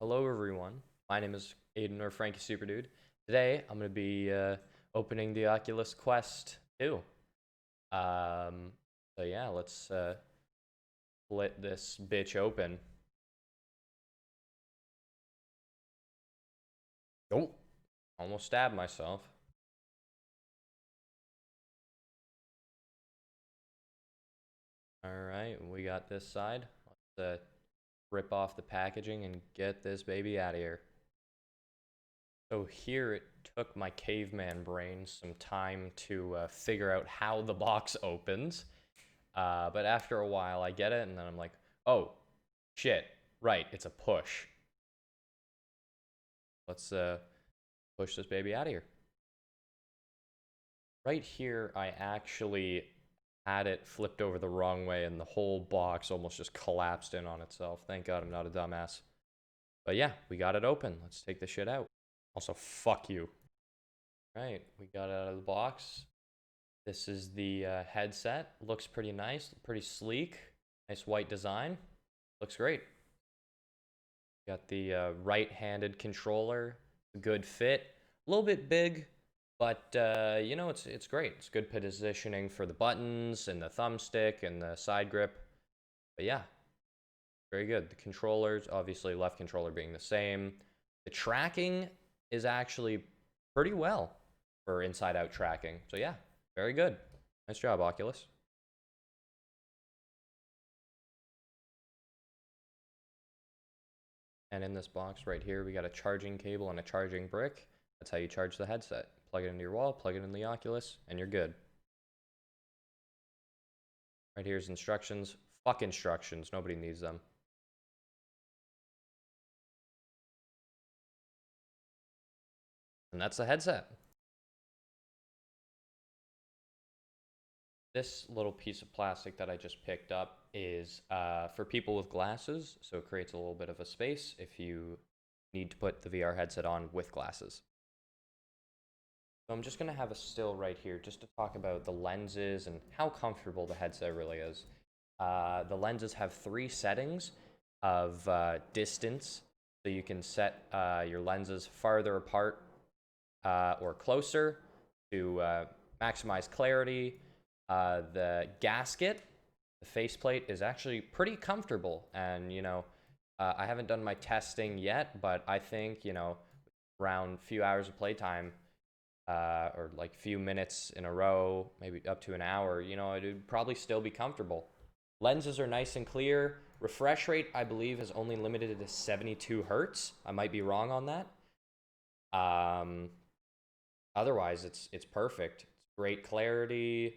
Hello everyone, my name is Aiden or Frankie Super Dude. Today I'm going to be opening the Oculus Quest 2. So yeah, let's split this bitch open. Oh, almost stabbed myself. Alright, we got this side. Let's rip off the packaging and get this baby out of here. So here it took my caveman brain some time to figure out how the box opens. But after a while I get it and then I'm like, oh, shit, right, it's a push. Let's push this baby out of here. Right here I actually had it flipped over the wrong way and the whole box almost just collapsed in on itself. Thank God I'm not a dumbass. But yeah, we got it open. Let's take the shit out. Also, fuck you. Right, we got it out of the box. This is the headset. Looks pretty nice, pretty sleek. Nice white design. Looks great. Got the right-handed controller. Good fit. A little bit big, but you know, it's great. It's good positioning for the buttons and the thumbstick and the side grip. But yeah, very good. The controllers, obviously left controller being the same. The tracking is actually pretty well for inside-out tracking. So yeah, very good. Nice job, Oculus. And in this box right here, we got a charging cable and a charging brick. That's how you charge the headset. Plug it into your wall, plug it in the Oculus, and you're good. Right here's instructions. Fuck instructions. Nobody needs them. And that's the headset. This little piece of plastic that I just picked up is for people with glasses, so it creates a little bit of a space if you need to put the VR headset on with glasses. So I'm just going to have a still right here just to talk about the lenses and how comfortable the headset really is. The lenses have 3 settings of distance, so you can set your lenses farther apart or closer to maximize clarity. The gasket, the faceplate, is actually pretty comfortable, and you know, I haven't done my testing yet, but I think, you know, around a few hours of playtime, or like few minutes in a row, maybe up to an hour, you know, it would probably still be comfortable. Lenses are nice and clear. Refresh rate, I believe, is only limited to 72 hertz. I might be wrong on that. Otherwise, it's perfect. It's great clarity.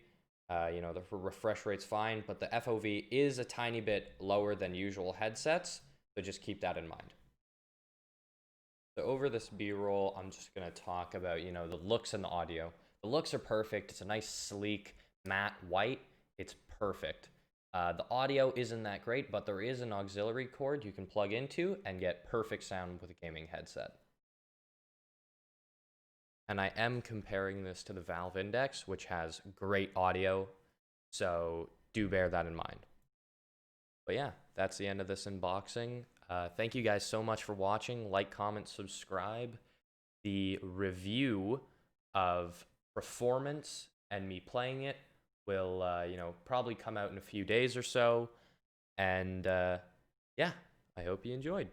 You know, the refresh rate's fine, but the FOV is a tiny bit lower than usual headsets, so just keep that in mind. So over this B-roll, I'm just going to talk about, you know, the looks and the audio. The looks are perfect. It's a nice, sleek, matte white. It's perfect. The audio isn't that great, but there is an auxiliary cord you can plug into and get perfect sound with a gaming headset. And I am comparing this to the Valve Index, which has great audio, so do bear that in mind. But yeah, that's the end of this unboxing. Thank you guys so much for watching. Like, comment, subscribe. The review of performance and me playing it will, you know, probably come out in a few days or so. And yeah, I hope you enjoyed.